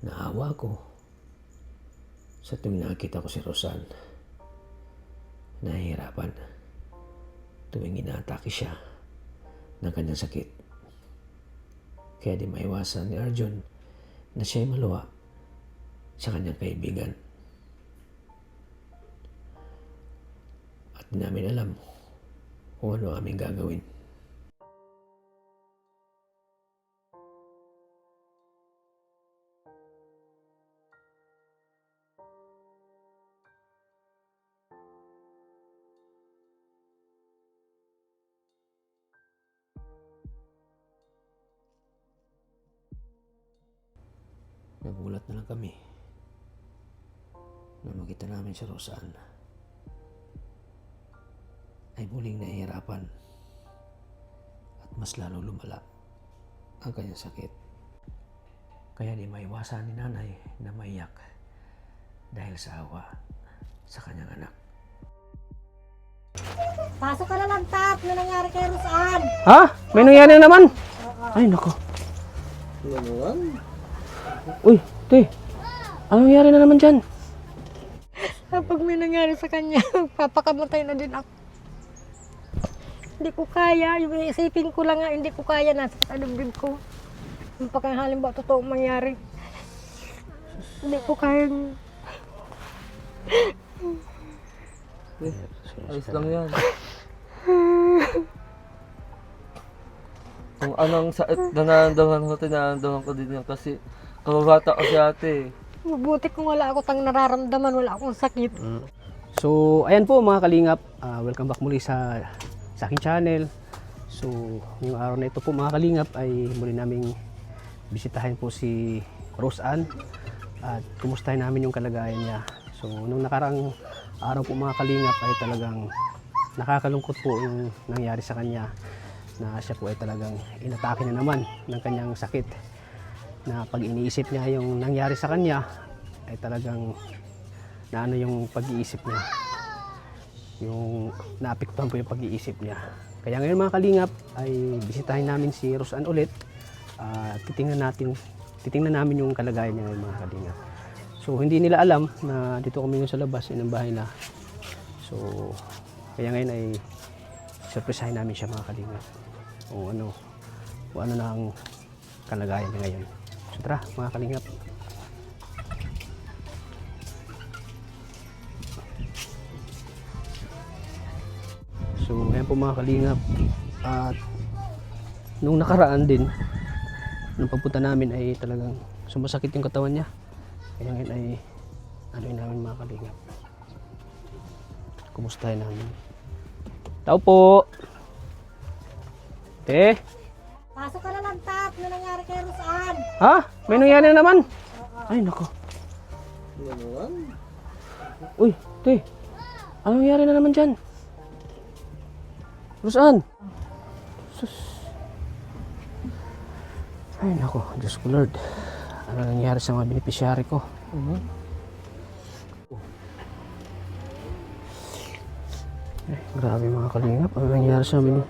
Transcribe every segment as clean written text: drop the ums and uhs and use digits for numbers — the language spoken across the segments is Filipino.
Naawa ko sa tuwing nakita ko si Rosan. Nahihirapan tuwing inaatake siya ng kanyang sakit. Kaya di maiwasan ni Arjun na siya'y maluwa sa kanyang kaibigan. At di namin alam kung ano aming gagawin. Nagulat na lang kami na makita namin si Rosan ay muling nahihirapan at mas lalo lumala ang kanyang sakit. Kaya di maiwasan ni nanay na maiyak dahil sa awa sa kanyang anak. Pasok ka na lang, Tap. Ano nangyari kay Rosan? Ha? May nangyari na naman? Ay, nako. Ano naman? Uy, te. Anong nangyari na naman dyan? Kapag may nangyari sa kanya, papakamatay na din ako. Hindi ko kaya. Yung isipin ko lang nga, hindi ko kaya. Nasa kalubin ko. Yung halimbawa, totoong mangyari. Hindi ko kaya. Ayos lang yan. Kung anong sakit na nararamdaman ko din yan kasi kababata ko si ate. Mabuti kung wala ako tang nararamdaman, wala akong sakit. So, ayan po mga kalingap. Welcome back muli sa aking channel. So, ngayong araw na ito po mga kalingap ay muli naming bisitahin po si Rosan at kumustahin namin yung kalagayan niya. So, nung nakarang araw po mga kalingap ay talagang nakakalungkot po yung nangyari sa kanya na siya po ay talagang inatake na naman ng kanyang sakit. Na pag iniisip niya yung nangyari sa kanya ay talagang naano yung pag-iisip niya, yung naapektuhan po yung pag-iisip niya. Kaya ngayon mga kalingap ay bisitahin namin si Rosan ulit. Titingnan namin yung kalagayan niya ngayon mga kalingap. So hindi nila alam na dito kami sa labas ng bahay na. So kaya ngayon ay surprisahin namin siya mga kalingap kung ano na ang kalagayan niya ngayon. So tara mga kalingap. So ayan po mga kalingap. At nung nakaraan din, nung pagpunta namin ay talagang sumasakit yung katawan niya. Kaya ngayon ay namin mga kalingap. Kumustahin namin. Tao po! Te! Pasok ka na lang, Tap. Ano nangyari kay Rosan? Ha? May nangyari na naman? Ay, nako. Ano naman? Uy, te. Anong nangyari na naman dyan? Rosan? Sus. Ay, nako. Diyos ko, Lord. Ano nangyari sa mga beneficiary ko? Ay, grabe mga kalingap. Ano nangyari sa amin?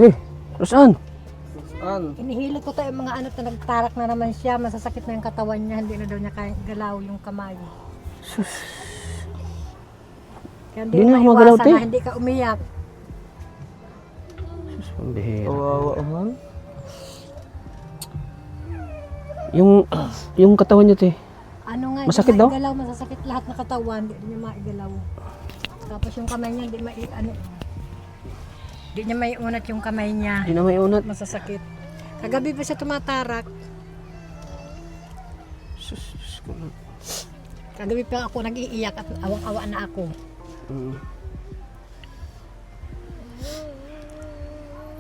Te, Rosan? An? Inihilot ko tayo yung mga anak na nagtarak na naman siya. Masasakit na yung katawan niya. Hindi na daw niya kaya galaw yung kamay. Sus. Kaya Di hindi na na magalaw, maiwasan te. na hindi ka umiyak. Sus, pambihira. Kawawa man? Yung katawan niya, te. Ano nga, Masakit hindi daw? maigalaw, masasakit lahat ng katawan, hindi niya maigalaw. Tapos yung kamay niya, hindi niya maiunat yung kamay niya. Hindi na may unat. Masasakit. Kagabi pa siya tumatarak. Sus, Diyos ko, Lord. Kagabi pa ako nag-iiyak at awang-awa na ako. Mm.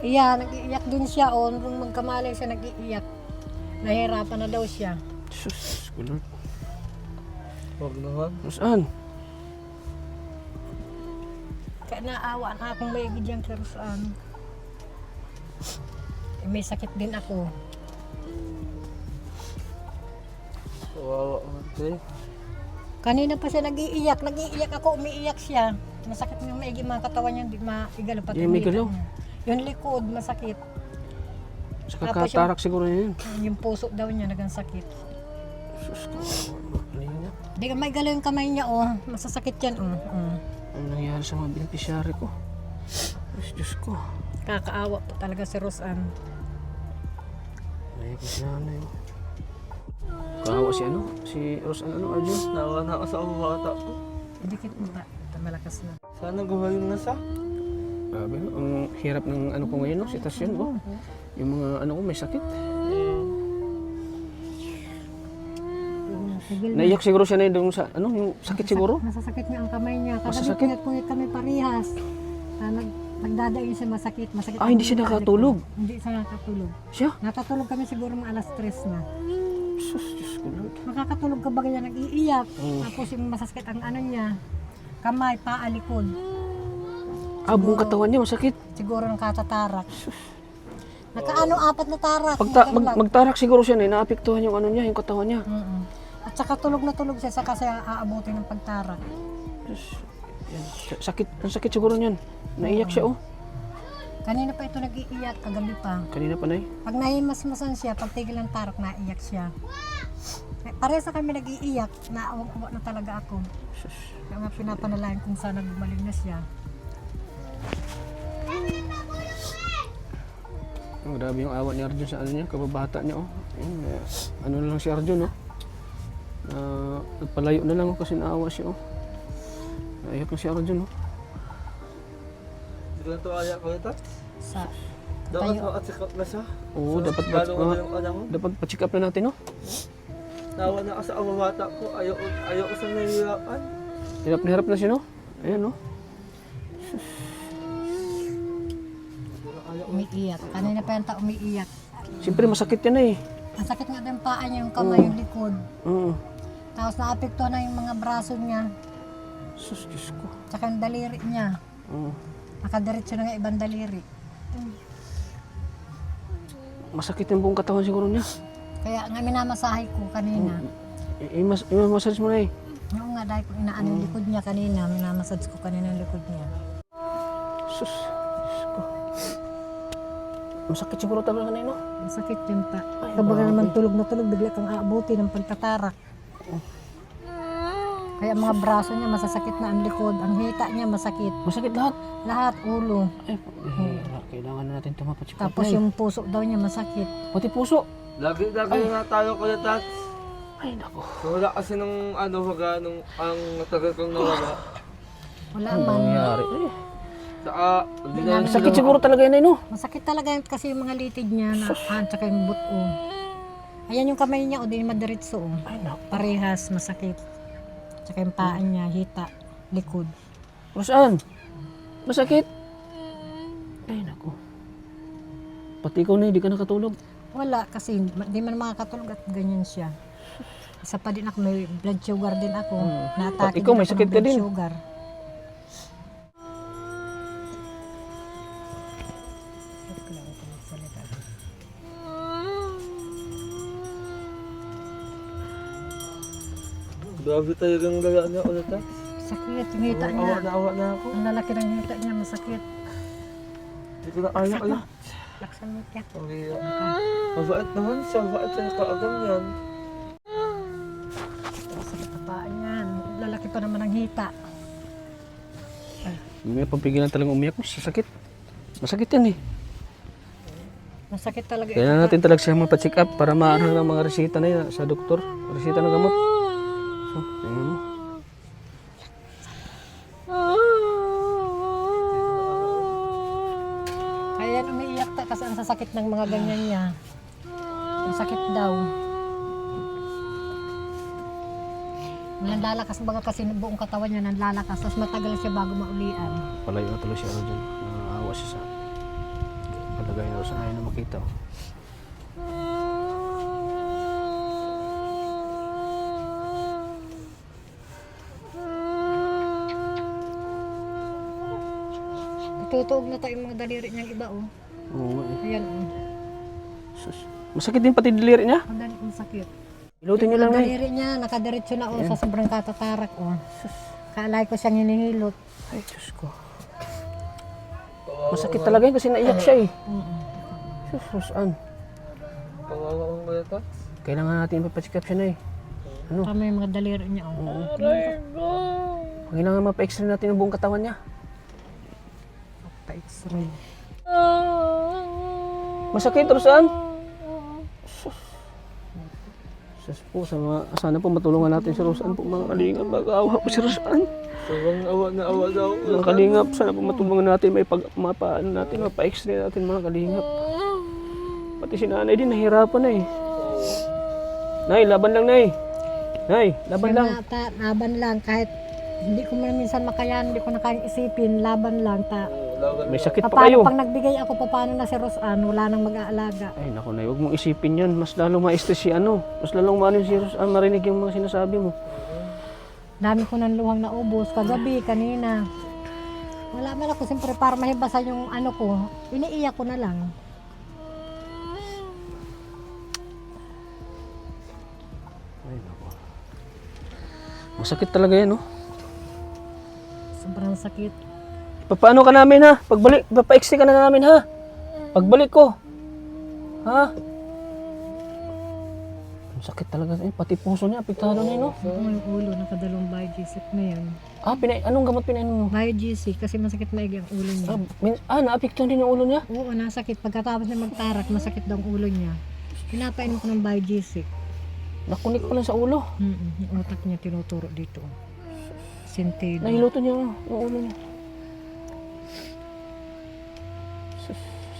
Iya, nag-iiyak din siya. O, nung magkamalay siya, nag-iiyak. Nahirapan na daw siya. Sus, Diyos ko, Lord. Huwag naman. Rosan? Kaya naawa na akong maigid yung Rosan. May sakit din ako. Kawawa man, te. Kanina pa siya nag-iiyak ako, umiiyak siya. Masakit yung maigi mga katawan niya, hindi maigalaw pati Hindi maigalaw? Yung likod, masakit. Sa kakatarak siguro yun. Yung puso daw niya, nagang sakit. Sus ko. Kalingap. Hindi ka may galaw yung kamay niya, oh. Masasakit yan, oh. Ano nangyari sa mga beneficiary ko? Ay, Diyos ko. Kakaawa po talaga si Rosan. Naiyak na si nanay. Kawawa si ano? Si Rosan ano, Arjun? Nawa na ako sa mga bata ko. Dikit mo ba? Malakas na. Sana gumaling na siya. Grabe, no? Ang hirap ng ano ko ngayon, no? Sitasyon ko. Yung mga ano ko may sakit. Tigil na. Naiyak siguro siya na doon sa ano, yung sakit siguro. Masasakit niya ang kamay niya. Kada Masasakit? puyat kami parihas. Nagdadaing siya masakit. Masakit Ah, hindi siya nakatulog? Hindi siya nakatulog. Siya? Nakatulog kami siguro mga alas 3 na. Sus, Diyos ko Lord. Makakatulog ka ba ganyan nag-iiyak? Mm. Tapos yung masasakit ang ano niya. Kamay, paa, likod. Ah, buong katawan niya masakit. Siguro ng katatarak. Nakaano, 4 na tarak. Magtarak siguro siya na naapektuhan yung ano niya, yung katawan niya. At saka tulog na tulog siya, saka siya aabutin ng pagtarak. Diyos, yan. Sakit, ang sakit siguro niyan. Naiyak siya oh. Kanina pa ito nag-iiyak, kagabi pa. Kanina pa nay. Pag nahimasmasan siya, pag tigil ng tarak, naiyak siya. Parehas na kami nag-iiyak, naawag-uwa na talaga ako. Sus. Kaya nga pinapanalayan kung sana gumaling na siya. Oh, grabe yung awa ni Arjun sa ano niya, kababata niya oh. Ayun, ano na lang si Arjun oh. Nagpalayo na lang oh, kasi naawa siya oh. Naiyak na si Arjun oh. Hindi ko na ito ayak ko ito. Sa Dapat tayo. ma-check up na siya. Oo, So, dapat lalo ko yung anak ko. dapat pa-check up na natin oh. Nawa na ako sa mga bata ko. Ayaw ko sa nahihirapan. Hirap na hirap na siya no. Ayan oh. Umiiyak. Kanina pa yung umiiyak. Siyempre masakit yan eh. Ang sakit nga din paa niya, yung kamay, yung likod. Oo. Tapos naapektuhan na yung mga braso niya. Sus, Diyos ko. Tsaka yung daliri niya. Oo. Nakadiretso na nga ibang daliri. Masakit yung buong katawan siguro niya. Kaya nga minamasahe ko kanina. Imamasage mo na eh. Oo nga, dahil ko inaano yung likod niya kanina. Minamassage ko kanina yung likod niya. Sus, Diyos ko. Masakit siguro talaga na no? Masakit yun pa. Kapag naman tulog na tulog, bigla kang aabuti ng pagtatarak. Kaya mga braso niya masasakit na ang likod. Ang hita niya masakit. Masakit lahat. Lahat, ulo. Ay, kailangan na natin ito mapacheck up Tapos na eh. yung puso daw niya masakit. Pati puso. Lagi na tayo ko na Ay, nako. Wala kasi nung ano baga nung ang tagal kong nawala. Wala Ano man. nangyari? Ay, Saka hindi na ang sakit siguro talaga yan eh no? Masakit talaga yun kasi yung mga litid niya na tsaka yung buto. Ayan yung kamay niya o di madiretso. Ay, nako. Parehas masakit. Tsaka yung paa niya, hita, likod. Saan? Masakit? Ay, nako. Pati ikaw na, hindi ka nakatulog. Wala kasi di man makakatulog at ganyan siya. Isa pa din ako, may blood sugar din ako. Na-atake Ikaw, may din ako sakit ng ka blood din. sugar. Grabe talagang lala niya ulit ha. Sakit, yung hita niya. Awa na ako. Ang lalaki ng hita niya, masakit. Hindi ko na ayak ulit. Laksan mo kaya. Mabait naman siya. Mabait siya nakaagam yan. Masakit ang paa niya. Lalaki pa naman ang hita. May papigilan talagang umiyak ko sa sakit. Masakit yan eh. Masakit talaga. Kailangan natin talaga siya mapacheck up para maano ng mga resita na yun sa doktor. Resita ng gamot. So, tingnan mo. Kaya yan umiiyak ta kasi ang sasakit ng mga ganyan niya. Ang sakit daw. Nanlalakas baga kasi buong katawan niya nanlalakas. Tapos matagal siya bago maulian. Palayo na tuloy si Aro dyan. Naawa siya sa kalagayan daw sa ngayon na makita. Oh. Tutuog na tayo yung mga daliri niyang iba oh. Oo nga eh. Ayan oh. Sus. Masakit din pati diliri niya. Ang dali kong sakit. Ilutin niyo lang Ang na eh. daliri niya nakadiretso na oh sa sobrang katatarak oh. Kaalay ko siyang hinihilot. Ay, Diyos ko. Masakit talaga yun kasi naiyak siya eh. Sus, saan? Kawawa kong ulit ha. Kailangan natin ipapacheck up siya na eh. Ano? Tama yung mga daliri niya. Oh. Kailangan mapa-x-ray natin ang buong katawan niya. Pa-x-ray. Masakit, Rosan? Sus po, sana po matulungan natin si Rosan po, mga kalingap. Mag-aawa po si Rosan. Sobrang awa na awa daw. Mga kalingap, sana po matulungan natin, mapa-x-ray natin, mga kalingap. Pati si nanay din, nahirapan na eh. Nay, laban lang, Nay. Nay, laban lang. Laban lang. Kahit hindi ko man minsan makayan, hindi ko na kayang isipin, laban lang. May sakit pa Paano kayo. pag nagbigay ako, paano na si Rosan, wala nang mag-aalaga. Ay, naku, Nay, huwag mong isipin yan. Mas lalong ma-stress si ano. Mas lalong maano si Rosan, marinig yung mga sinasabi mo. Dami ko ng luhang naubos, kagabi, kanina. Wala man ako, siyempre para mahibasa yung ano ko, iniiyak ko na lang. Ay, naku. Masakit talaga yan, no? Sobrang sakit. Paano ka namin, ha? Pagbalik, papa-x-ray ka na namin, ha? Pagbalik ko. Ha? Ang sakit talaga. Eh, pati puso niya, apektado na yun, no? Yung ulo, nakadalawang biogesic na yan. Ah, anong gamot pinainom mo? Biogesic, kasi masakit maigi ang ulo niya. Naapektuhan din yung ulo niya? Oo, nasakit. Pagkatapos niya magtarak, masakit daw ang ulo niya. Pinapainom ko ng biogesic. Nakunik pa lang sa ulo. Yung utak niya tinuturo dito. Sentido. Nahiluto niya yung ulo niya.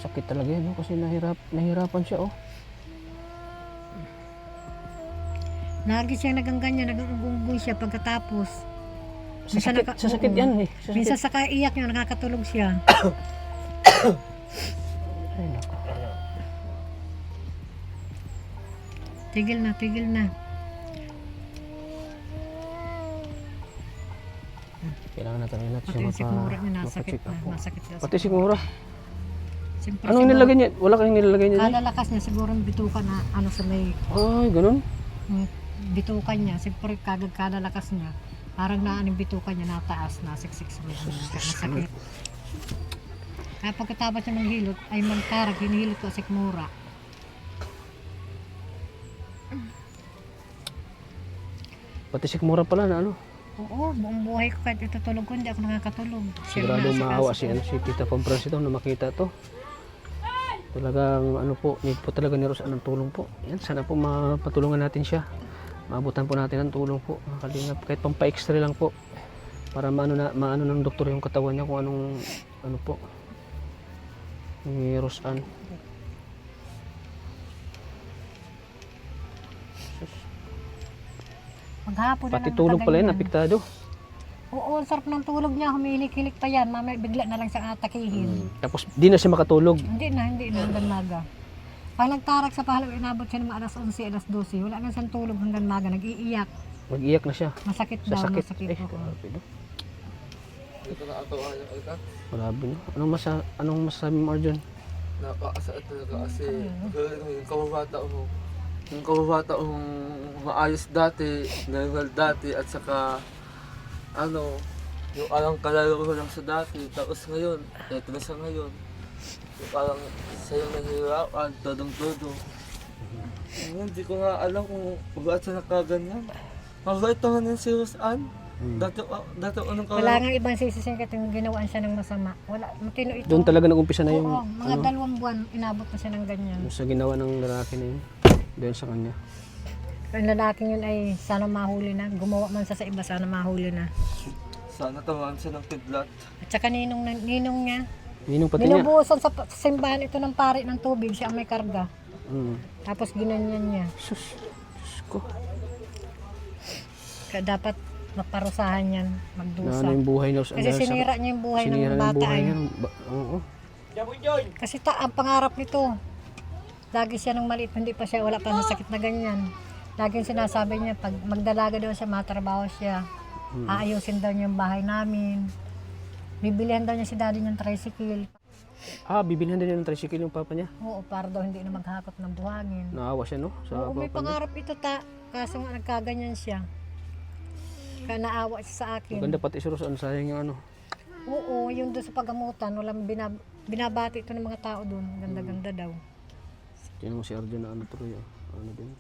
Sakit talaga yun, no? Kasi nahirapan siya, oh. Lagi siya nagangganyan, nagangunggoy siya pagkatapos. Sa sakit yan, eh. Sa Minsan sakit. sa kaiyak niya, nakakatulog siya. Ay, naku. Tigil na, tigil na. Kailangan natin rin natin Pati yung sikmura niya, nasakit na. Nasakit na. Pati siguro. Siyempre, Anong nilagay niya? Wala kang nilagay niya? kada lakas niya, siguro yung bitukan na ano sa may Ay, ganun. bitukan niya. Siyempre, kada lakas niya. Parang naaning bitukan niya, nataas, nasiksik sa may masakit. Kaya pagkatapos niya manghilot, ay magkarag, hinihilot ko sa sikmura. Pati sikmura pala na ano. Oo, buong buhay ko kahit itutulog ko, hindi ako nakakatulog. Sigurado maawa si Tita Pampras ito na makita to. Talagang ano po, need po talaga ni Rosan ng tulong po. Yan, sana po mapatulungan natin siya. Maabutan po natin ng tulong po, mga kalingap. Kahit pampa-extra lang po. Para maano ng doktor yung katawan niya kung anong ano po ni Rosan. Maghapon na Pati lang tulog pala yan, nakaganyan. apektado. Oo, ang sarap ng tulog niya, humihilik-hilik pa yan. Mamaya bigla na lang siyang atakihin. Tapos di na siya makatulog. Hindi na, hanggang maga. Pag nagtarak sa pahalaw, inabot siya ng mga alas 11, alas 12. Wala na siyang tulog hanggang maga, nag-iiyak. Mag-iyak na siya. Masakit Sa daw, sakit. masakit. Oo. Grabe, no? Ito na ako ay ka. Grabe, no? Anong masasabi mo, Arjun? Napakasakit talaga kasi yung kababata mo. Yung kababata mong maayos dati, normal dati at saka ano, yung alang kalaro ko lang sa dati. Tapos ngayon, eto na sa ngayon. Yung parang sa'yo nahihirapan, todong-todo. Ngayon, hindi ko nga alam kung bakit siya nakaganyan. Mabait naman yung si Rosan. Dati unang Wala nga ibang sisisingkat yung ginawaan siya ng masama. Wala, matino ito. Doon talaga nag-umpisa na yung Oo, mga 2 buwan, inabot na siya ng ganyan. yung sa ginawa ng lalaki na yun. Doon sa kanya. Ang lalaking yun ay sana mahuli na. Gumawa man siya sa iba, sana mahuli na. Sana tamaan siya ng kidlat. At saka ninong niya, Ninong pati niya. binubuhusan sa simbahan ito ng pari ng tubig, siya ang may karga. Tapos ginanyan niya. Sus ko. Kaya dapat maparusahan yan, magdusa. Na yung buhay na Kasi sinira niya yung buhay sinira ng ng bata buhay ay. niya. Oo. Kasi ang pangarap nito, lagi siya nung maliit, hindi pa siya, wala pa sa sakit na ganyan. Laging sinasabi niya, pag magdalaga daw siya, matrabaho siya, aayusin daw niya yung bahay namin. Bibilihan daw niya si daddy niyang tricycle. Bibilhan din ng tricycle yung papa niya. Oo, para daw hindi na maghakot ng buhangin. Naawa siya, no? Sa Oo, may papa niya. pangarap ito kaso nga nagkaganyan siya. Kaya naawa siya sa akin. Maganda pati si Rosan, sayang yung ano. Oo, yung doon sa pagamutan, walang binabati ito ng mga tao doon. Ganda-ganda daw. Tingnan mo si Arjun na ano tuloy. Ano din.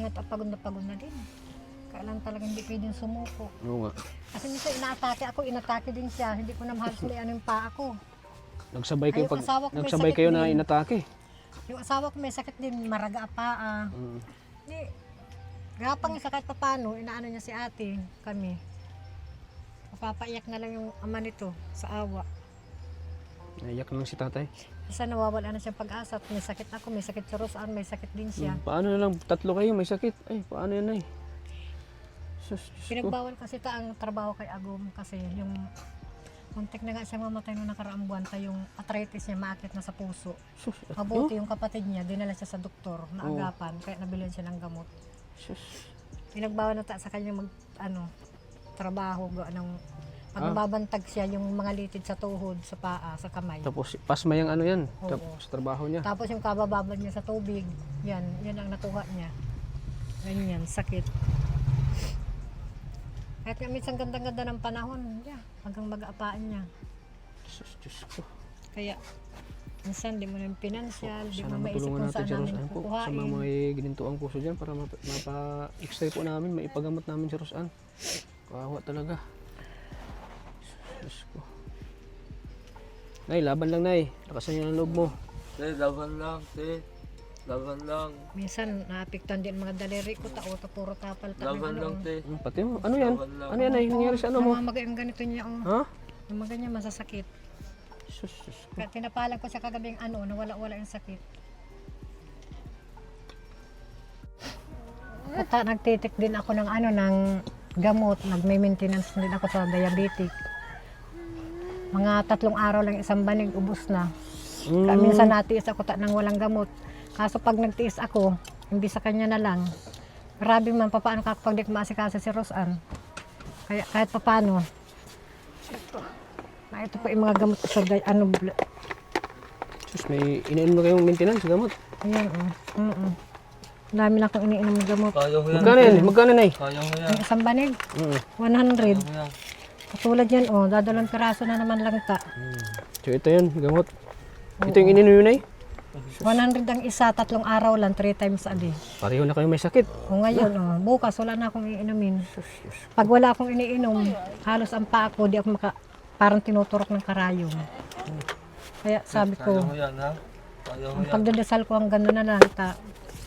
nga pagod na din. Kailan talagang hindi pwedeng sumuko. Oo nga. Kasi minsan inatake din siya. Hindi ko na mahalos may ano yung paa ko. Nagsabay kayo, Ay, yung asawa ko may nagsabay sakit kayo na din. inatake. Yung asawa ko may sakit din, maraga ang paa. Mm. Hindi. Gapang siya kahit paano, inaano niya si ate, kami. Mapapaiyak na lang yung ama nito sa awa. Naiyak na lang si tatay. Isa nawawala na siyang pag-asa. May sakit ako, may sakit si Rosan, may sakit din siya. Paano na lang, tatlo kayo may sakit. Ay, paano yan ay? Sus, Diyos ko. Pinagbawal kasi ang trabaho kay Agum kasi yung muntik na nga siya mamatay nung nakaraang buwan tayo yung arthritis niya maakit na sa puso. Sus, Mabuti yung kapatid niya, dinala siya sa doktor na agapan, kaya nabilihan siya ng gamot. Sus. Pinagbawal na sa kanya trabaho, ng magbabantag siya yung mga litid sa tuhod, sa paa, sa kamay. Tapos pasma yung ano yan, Oo. sa trabaho niya. Tapos yung kabababad niya sa tubig, yan ang nakuha niya. Ganyan, sakit. Kahit nga minsan ganda-ganda ng panahon, hanggang mag-aapaan niya. Sus, Diyos ko. Kaya, minsan di mo na yung pinansyal, di Sana mo maisip matulungan kung natin saan si namin Rosan po. Sa mga kukuhain. may ginintuang puso dyan para mapa-extray po namin, maipagamot namin si Rosan. Kawawa talaga. Diyos ko. Nay, laban lang nay. Lakasan niyo ang loob mo. Te, laban lang, te. Laban lang. Minsan, naapektuhan din mga daliri ko, puro tapal Laban lang, te. Pati mo, ano yan? Laban lang. Ano yan ay? Nangyari sa ano mo? Namamaga yung ganito niya, Ha? Namaga niya, masasakit. Sus, sus ko. Kaya tinapalan ko siya kagabing nawala-wala yung sakit. At nagtitik din ako ng ng gamot, nagme-maintenance din ako sa diabetic. Mga 3 araw lang isang banig, ubos na. Kaya minsan natiis ako ng walang gamot. Kaso pag nagtiis ako, hindi sa kanya na lang. Grabe man, paano kapag di ko maasikaso si Rosan. Kaya kahit paano. Ito po yung mga gamot ko sa Sus, may iniinom na kayong maintenance gamot. Ayan, dami lang akong iniinom ng gamot. Kaya mo yan. Magkano yan? Magkano nay? Kaya mo yan. Yung isang banig, Mm. 100. Kaya mo yan. Katulad yan, dadalawang piraso na naman lang ta. So ito yun, gamot. Ito yung iniinom yun ay? 100 ang isa, 3 araw lang, 3 times a day. Pareho na kayo may sakit. O ngayon, bukas wala na akong iinumin. Pag wala akong iniinom, halos ang paa ko, di ako parang tinuturok ng karayom. Kaya sabi Kaya ko, mo yan, ha? Kaya mo ang yan. pagdadasal ko ang gano'n na lang,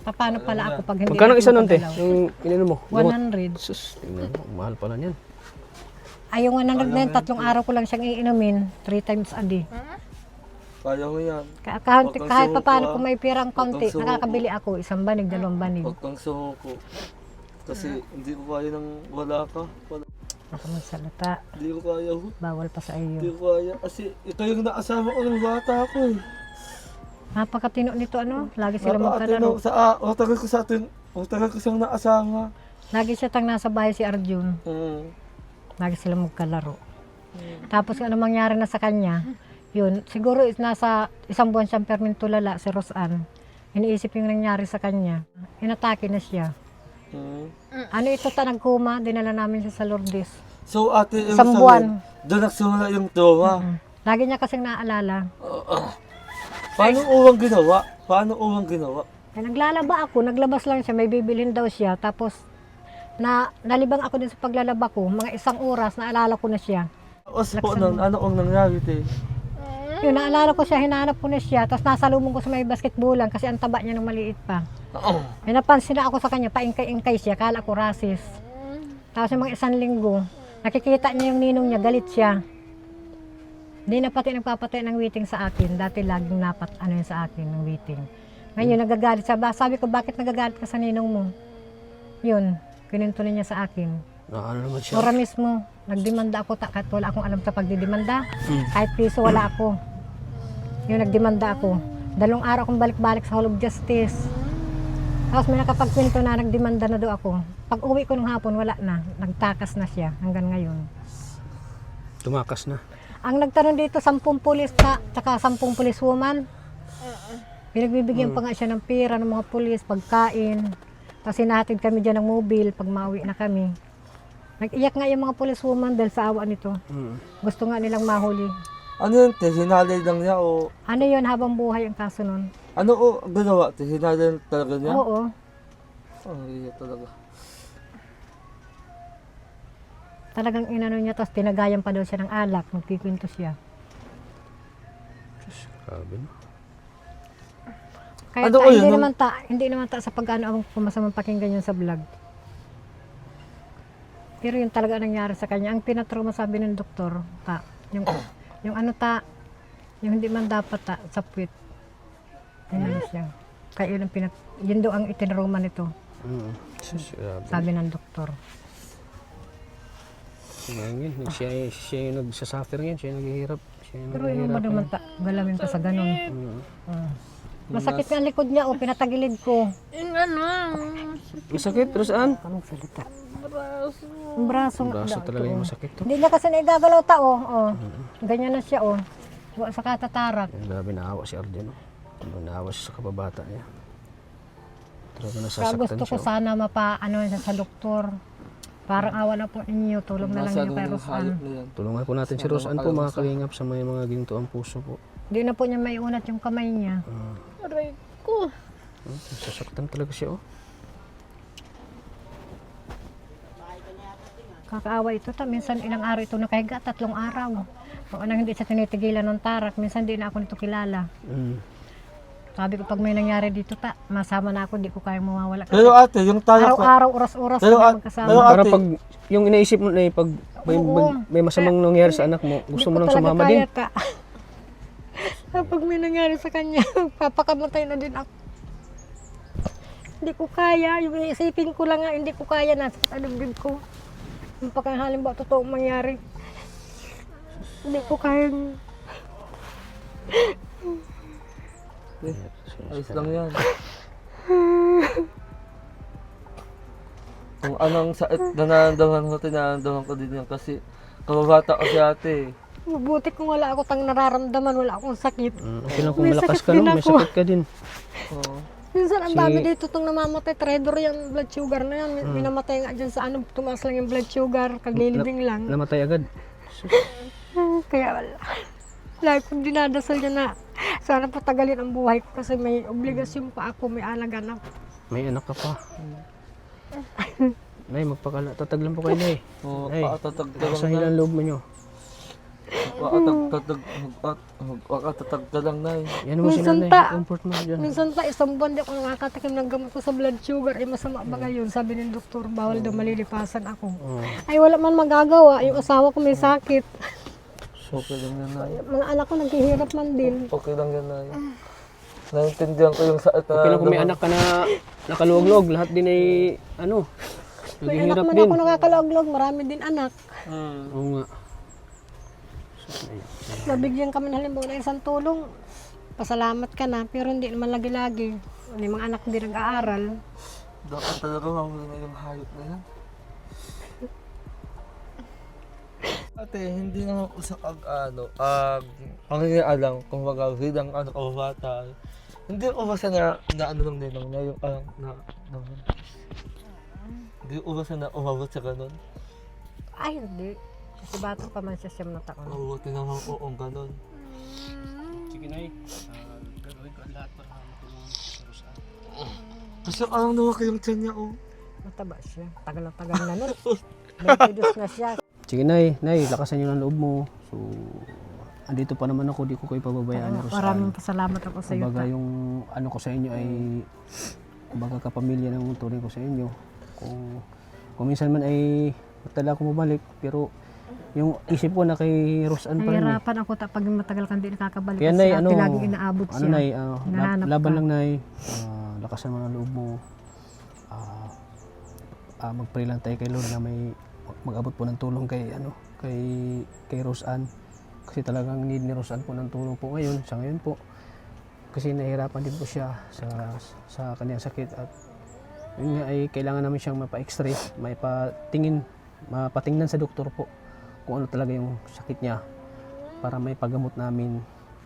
paano pala ako pag hindi Magkano ako isa nun te? makagalaw? Yung iniinom mo? Gamot. 100. Sus, tingnan mo, mahal pala niyan. Ay, yung 100 na yun, 3 araw ko lang siyang iinumin, 3 times a day. Kaya mo yan. Kahit Huwag kang kahit pa sumuko, paano ah. kung may pirang konti, Huwag kang sumuko. nakakabili ako, 1 banig, 2 banig. Huwag kang sumuko. Kasi hindi ko kaya nang wala ka. Ako magsalita, Hindi ko kaya ho. bawal pa sa Hindi iyo. ko kaya. Kasi ito yung nakasama ko ng bata ko eh. Napakatino nito, lagi sila magkalaro. Tagal ko sa atin. Tagal ko siyang naasama. Lagi siya tang nasa bahay si Arjun, Mm. lagi sila magkalaro. Tapos ano mangyari na sa kanya, yun, siguro nasa 1 buwan siyang permintulala si Rosan. Iniisip yung nangyari sa kanya. Inatake na siya. Mm. Ano ito nagkuma, dinala namin siya sa Lourdes. So ate, yung 1 buwan. doon nagsimula yung trauma. Lagi niya kasing naalala. Paano uwang ginawa? Paano uwang ginawa? Eh, naglalaba ako, naglabas lang siya, may bibilhin daw siya. Tapos, nalibang ako din sa paglalaba ko, mga 1 oras, naalala ko na siya. Os po nun, ano ang nangyari te? Yun, naalala ko siya, hinanap ko na siya, tapos nasalubong ko sa may basketballan kasi ang taba niya nung maliit pa. May napansin na ako sa kanya, paingkay-ingkay siya, kala ko rasis. Tapos yung mga 1 linggo, nakikita niya yung ninong niya, galit siya. Hindi na pati nagpapatay ng waiting sa akin. Dati laging yun sa akin ng waiting. Ngayon nagagalit siya. Sabi ko, bakit nagagalit ka sa ninong mo? Yun, kininto niya sa akin. Ano naman siya? Ora mismo, nagdemanda ako kahit wala akong alam sa pagdidemanda. Kahit piso wala ako. Yun, nagdemanda ako. 2 araw akong balik-balik sa Hall of Justice. Tapos may nakapagkwento na nagdemanda na daw ako. Pag uwi ko ng hapon, wala na. Nagtakas na siya hanggang ngayon. Tumakas na. Ang nagtanong dito, 10 pulis tsaka 10 police woman. Pinagbibigyan pa nga siya ng pera ng mga pulis, pagkain. Tapos hinahatid kami dyan ng mobile pag mauwi na kami. Nag-iyak nga yung mga police woman dahil sa awa nito. Gusto nga nilang mahuli. Ano yun te? Hinalay lang niya o... Ano yun, habang buhay ang kaso nun? Ano o ginawa te? Hinalay talaga niya? Oo. Iya talaga. Talagang inano niya, tapos tinagayan pa daw siya ng alak, nagkikwento siya. Grabe, no? Kaya Ano ta, ko hindi yun, naman ta, hindi naman ta sa pag-ano ang pumasamang pakinggan yun sa vlog. Pero yun talaga ang nangyari sa kanya. Ang tinatrauma sabi ng doktor, ta, yung ano ta, yung hindi man dapat ta, sa puwit. Yun ano siya. Kaya yun, yun daw ang itinaruma nito, Grabe. sabi ng doktor. Ngayon, siya yung nagsasuffer ngayon, siya yung naghihirap. Siya yung Pero yung ba naman ta, galamin pa sa ganun. Mm. Masakit nga ang likod niya, o pinatagilid ko. Masakit, pero saan? Anong salita? Ang braso nga Braso daw, talaga ito, yung oh. masakit to. Hindi niya kasi naigagalaw ta, oh. Ganyan na siya, oh. Wa sa katatarak. Grabe, naawa si Arjen, no? Naawa siya sa kababata niya. Talaga Kaya nasasaktan gusto ko siya. sana mapaano siya sa doktor. Parang awa na po ninyo, tulong na lang niyo kay Masyado ng hayop Rosan. na yan. Tulungan po natin si Rosan po, mga kalingap, sa may mga ginto ang puso po. Hindi na po niya may unat yung kamay niya. Aray ko. Nasasaktan talaga siya, oh. Kakaawa ito ta, minsan ilang araw ito nakahiga, 3 araw. Kung anong hindi siya tinitigilan ng tarak, minsan di na ako nito kilala. Sabi ko pag may nangyari dito ta, masama na ako, di ko kayang mawawala. Pero ate, yung tarak ko, Araw-araw, oras-oras Pero, kami magkasama. pero, Para ate- pag, yung inaisip mo na pag may masamang nangyari sa anak mo, gusto mo nang sumama din. Kapag may nangyari sa kanya, papakamatay na din ako. Hindi ko kaya, yung isipin ko lang nga, hindi ko kaya, nasa alubig ko. Yung pagka halimbawa totoong mangyari, hindi ko kaya. ayos lang yan. Kung anong sakit na nararamdaman ko din yan kasi kababata ko si ate. Mabuti kung wala ako tang nararamdaman, wala akong sakit. Okay lang kung May malakas sakit ka, no? din May ako. sakit ka din. Oo. Minsan ang dami dito itong namamatay, trader yung blood sugar na yan. Minamatay nga dyan sa ano, tumaas lang yung blood sugar, kaglilibing lang. Namatay agad. Kaya wala. Lagi kong dinadasal niya na sana patagalin ang buhay ko kasi may obligasyon pa ako, may anak-anak. May anak ka pa. Nay, magpakatatag lang po kayo, Nay. Oo, Ay, pakatatag ka lang Sa na. hilang loob mo nyo. Pakatatag ka lang na. Yan mo si Minsan nanay. ta- Comfort mo dyan. Minsan pa isang buwan di ako nakakatikim ng gamot ko sa blood sugar. Ay masama ba ngayon? Sabi ng doktor, bawal daw malilipasan ako. Oo. Ay wala man magagawa. Yung asawa ko may sakit. Okay lang yan na. Mga anak ko naghihirap man din. Okay lang yan na. Naintindihan ko yung sakit na Okay lang kung may anak ka na nakaluwag-luwag. Lahat din ay, ano, May naghihirap anak man din. ako nakakalog-log. Marami din anak. Oo nga. Nabigyan kami ng halimbawa ng isang tulong. Pasalamat ka na. Pero hindi naman lagi-lagi. May mga anak din nag-aaral. Dapat talaga mahuli na yung hayop na yan. Ate, hindi naman ako sa pangingialam kung baga bilang kababata. Hindi ko basta na ano lang din na yung hindi ko basta na umabot sa ganun. Ay, hindi. Kasi bata pa man siya 7 na taon. Mabuti naman po kung ganun. Sige, Nay. Gagawin ko ang lahat para matulungan si Rosan. Kasi alam naman kayong tiyan niya, oh. Mataba siya. Tagal na tagal na nun. 22 na siya. Sige, Nay. Nay, lakasan nyo ng loob mo. So, andito pa naman ako. Di ko kayo pababayaan ni Rosan. Maraming pasalamat ako sa iyo. Kumbaga yung ano ko sa inyo ay kumbaga kapamilya ng turing ko sa inyo. Kung minsan man ay matala ako bumalik, pero yung isip ko na kay Rosan pa rin. Nahihirapan ako pag matagal kang di nakakabalik. Kaya, Kasi Nay, ate ano, laging inaabot Ano, siya. Nay, Hinahanap laban ka. lang, Nay. Lakasan mo ng loob mo. Mag-pray lang tayo kay Lord na may mag-abot po ng tulong kay Rosan. Kasi talagang need ni Rosan po ng tulong po ngayon, sa ngayon po. Kasi nahihirapan din po siya sa kanyang sakit at yun nga ay kailangan namin siyang mapa-x-ray, mapatingnan sa doktor po kung ano talaga yung sakit niya para may pagamot namin.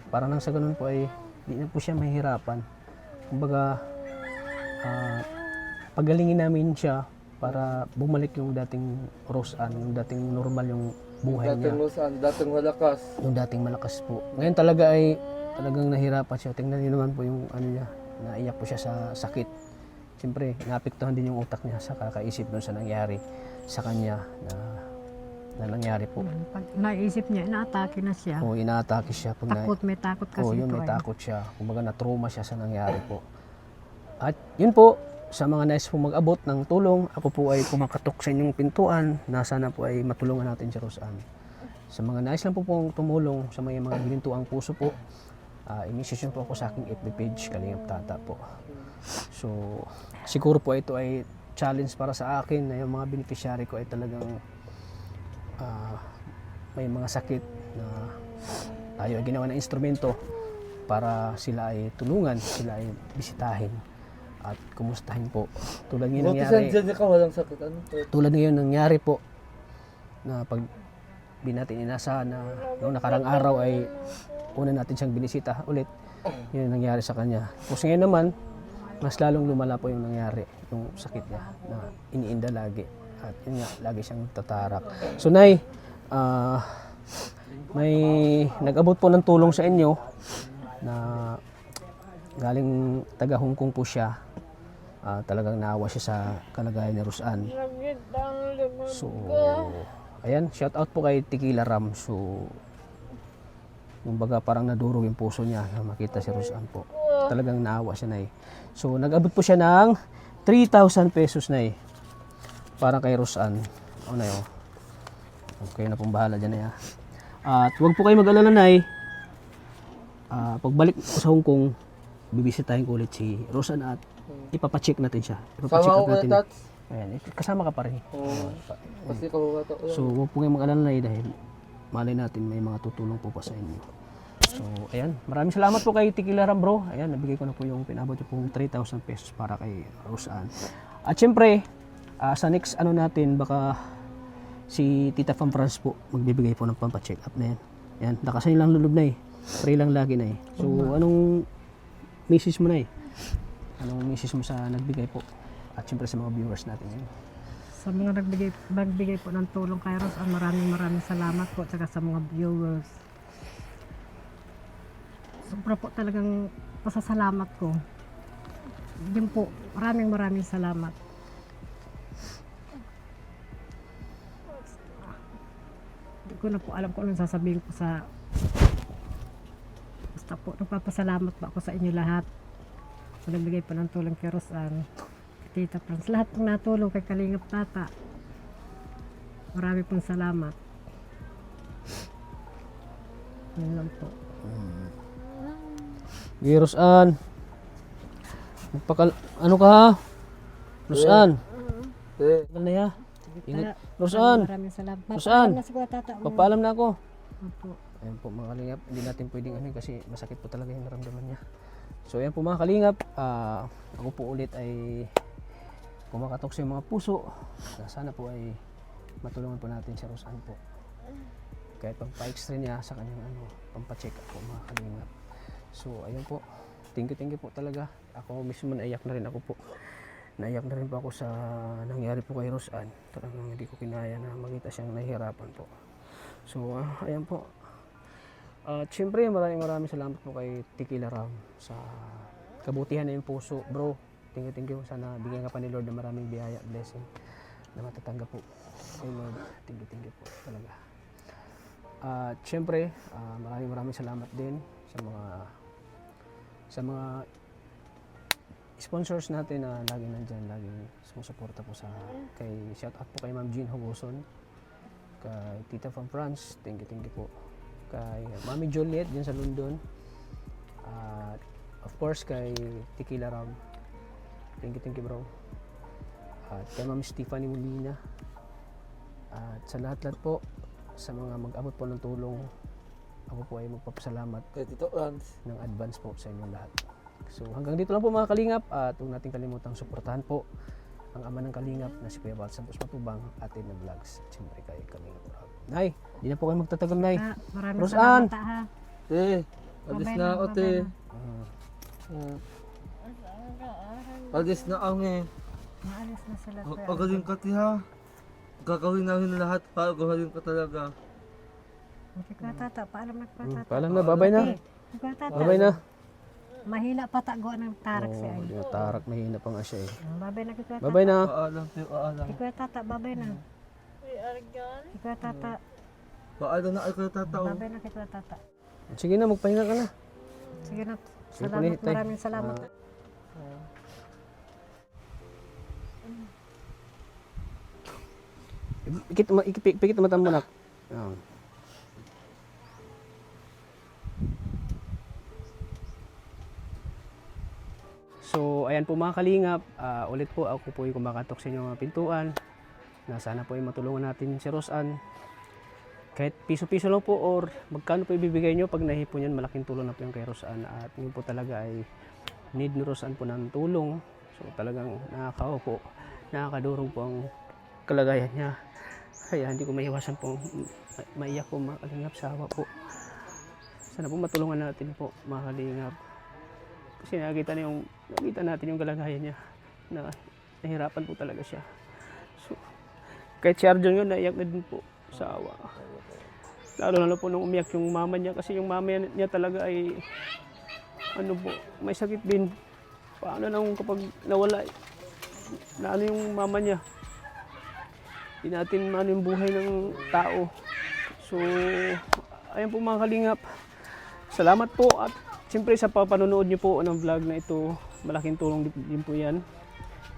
Para nang sa ganun po ay hindi na po siya mahihirapan. Kumbaga, pagalingin namin siya para bumalik yung dating Rosan, yung dating normal yung buhay niya. Dating lusan, dating malakas. Yung dating malakas po. Ngayon talaga ay talagang nahirapan siya. Tingnan niyo naman po yung ano niya, naiyak po siya sa sakit. siyempre, naapektuhan din yung utak niya sa kakaisip doon sa nangyari sa kanya na nangyari po. Pag naisip niya, inaatake na siya. O inaatake siya. Pag Takot, may takot kasi yun, ito may ay. takot siya. Kumbaga na-trauma siya sa nangyari po. At yun po, sa mga nais po mag-abot ng tulong, ako po ay kumakatok sa inyong pintuan na sana po ay matulungan natin si Roseanne. Sa mga nais lang po pong tumulong sa mga ginintuang puso po, i-message po ako sa aking FB page, Kalingap Tata po. So, siguro po ito ay challenge para sa akin na yung mga beneficiary ko ay talagang may mga sakit na tayo ay ginawa ng instrumento para sila ay tulungan, sila ay bisitahin at kumustahin po. Tulad ngayon nangyari, Dyan ka walang sakit. Ano? tulad ngayon nangyari po na pag di natin inasahan na noong nakarang araw ay una natin siyang binisita ulit, yun ang nangyari sa kanya. Tapos ngayon naman, mas lalong lumala po yung nangyari, yung sakit niya na iniinda lagi. At yun nga, lagi siyang tatarak. So Nay, may nag-abot po ng tulong sa inyo na galing taga Hong Kong po siya. Talagang naawa siya sa kalagayan ni Roseanne. So, ayan, shout out po kay Tequila Ram. So, kumbaga parang nadurog yung puso niya na makita si Roseanne po. Talagang naawa siya, Nay. So, nag-abot po siya ng 3,000 pesos, Nay. Para kay Roseanne. O, Nay, oh. Okay na pong bahala dyan, Nay. At huwag po kayo mag-alala, Nay. Pagbalik ko sa Hong Kong, bibisitahin ko ulit si Roseanne at ipapacheck natin siya. Ipapacheck Sama up ko kay natin. Tats. Ayan, kasama ka pa rin. Oo. Kasi kababata ko. So, huwag po kayong mag-alala, Nay, dahil malay natin may mga tutulong po pa sa inyo. So, ayan. Maraming salamat po kay Tequila Ram, bro. Ayan, nabigay ko na po yung pinabot niyo pong 3,000 pesos para kay Roseanne. At syempre, sa next ano natin, baka si Tita from France po magbibigay po ng pampacheck up na yan. Ayan, nakasan lang lulub na eh. Free lang lagi na eh. So, anong message mo na eh? Anong message mo sa nagbigay po? At syempre sa mga viewers natin ngayon. Sa mga nagbigay po ng tulong kay Roseanne, maraming salamat po tsaka sa mga viewers. Sobra po talagang pasasalamat ko. Yun po, maraming salamat. Hindi ko na po alam kung anong sasabihin ko sa... Basta po, nagpapasalamat po ako sa inyo lahat. Sa nagbigay po ng tulong kay Roseanne, Tita Franz, lahat ng natulong kay Kalingap Tata. Marami pong salamat. Yun lang po. Okay, Roseanne. Ano ka ha? Roseanne. Tagal na ya. Ingat. Roseanne. Maraming salamat. Roseanne. Papaalam na siguro Tata. Papaalam na ako. Opo. Ayan po mga kalingap. Hindi natin pwedeng ano kasi masakit po talaga yung naramdaman niya. So ayan po mga kalingap. Ako po ulit ay kumakatok sa mga puso. Sana po ay matulungan po natin si Roseanne po. Kahit pagpa-extra niya sa kanyang pampacheck up po mga kalingap. So ayun po. Thank you po talaga. Ako mismo naiyak na rin ako po. Naiyak na rin po ako sa nangyari po kay Roseanne. Talagang hindi ko kinaya na makita siyang nahihirapan po. So ayan po. At syempre maraming salamat po kay Tequila Ram sa kabutihan na yung puso. Bro, thank you. Sana bigyan ka pa ni Lord ng maraming biyaya, blessing na matatanggap po. Kay Lord, thank you po talaga. At syempre, maraming salamat din sa mga sponsors natin na lagi nandyan, lagi sumusuporta po kay shout out po kay Ma'am Jean Hugoson, kay Tita from France, thank you po. Kay Mami Juliet dyan sa London. At of course kay Tequila Ram. Thank you bro. At kay Ma'am Stephanie Molina. At sa lahat po, sa mga mag-abot po ng tulong, ako po ay magpapasalamat Kay Tito Franz. ng advance po sa inyong lahat. So hanggang dito lang po mga kalingap at huwag natin kalimutang suportahan po ang ama ng kalingap na si Kuya Val Santos Matubang, atin na vlogs. Siyempre kay Kalingap Rob. Nay, hindi na po kayo magtatagal, Nay. Maraming Roseanne. salamat ha. Alis Babay na na, ako, babay te. na. Alis na ako eh. Maalis na sila. Pagaling ka, te ha. Gagawin namin lahat para gawain ka talaga. Okay ka Tata, paalam na ka Tata. Paalam na, babay na. Okay, Tata. Babay na. Mahina pa tago ng tarak siya. Oh, yung tarak mahina pa nga siya eh. Babay na kikuya tata. Bye-bye na. Paalam tayo, paalam. Kikuya tata, babay na. May argan. Kikuya tata, Paalam na ay kayo tatao. babay na kikuya tata. Sige na, magpahinga ka na. Sige na. Sige po, Salamat, Tay. maraming salamat. Pikit mata mo nak. Yan. So, ayan po mga kalingap. Ulit po, ako po yung kumakatok sa inyong mga pintuan. Na sana po ay matulungan natin si Rosan. Kahit piso-piso lang po or magkano po ibibigay nyo pag nahipon yan, malaking tulong na po yung kay Rosan. At yun po talaga ay need ni Rosan po ng tulong. So talagang nakakaawa po, nakakadurog po ang kalagayan niya. Kaya hindi ko maiwasan po maiyak po mga kalingap sa awa po. Sana po matulungan natin po mga kalingap. Kasi nakita natin yung kalagayan niya na nahirapan po talaga siya. So, kahit si Arjun yun, naiyak na din po sa awa. Lalo po nung umiyak yung mama niya kasi yung mama niya talaga ay may sakit din. Paano nang kapag nawala na yung mama niya? Hindi natin yung buhay ng tao. So, ayan po mga kalingap. Salamat po at siyempre sa papanonood niyo po ng vlog na ito, malaking tulong din po yan.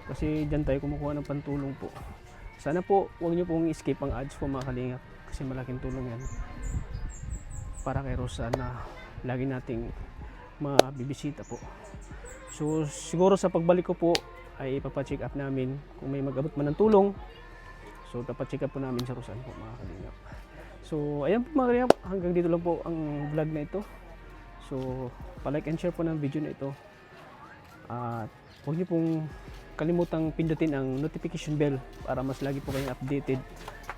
Kasi dyan tayo kumukuha ng pantulong po. Sana po, huwag niyo pong skip ang ads po mga kalingap. Kasi malaking tulong yan. Para kay Rosa na lagi nating mabibisita po. So siguro sa pagbalik ko po ay ipapacheck up namin kung may mag-abot man ng tulong. So ipapacheck up po namin sa Rosan po mga kalingap. So ayan po mga kalingap, hanggang dito lang po ang vlog na ito. So pa-like and share po ng video na ito. At huwag niyo pong kalimutang pindutin ang notification bell para mas lagi po kayong updated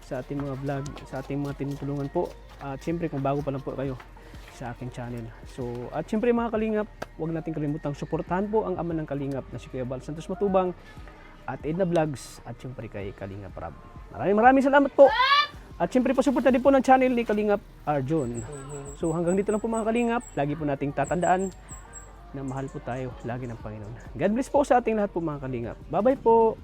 sa ating mga vlog, sa ating mga tinutulungan po. At siyempre kung bago pa lang po kayo sa aking channel. So, at siyempre mga kalingap, huwag natin kalimutang suportahan po ang ama ng kalingap na si Kuya Bal Santos Matubang at Edna Vlogs at siyempre kay Kalingap Rab. Maraming salamat po. At siyempre pasuporta din po ng channel ni Kalingap Arjun. So hanggang dito lang po mga kalingap, lagi po nating tatandaan na mahal po tayo lagi ng Panginoon. God bless po sa ating lahat po mga kalingap. Bye bye po.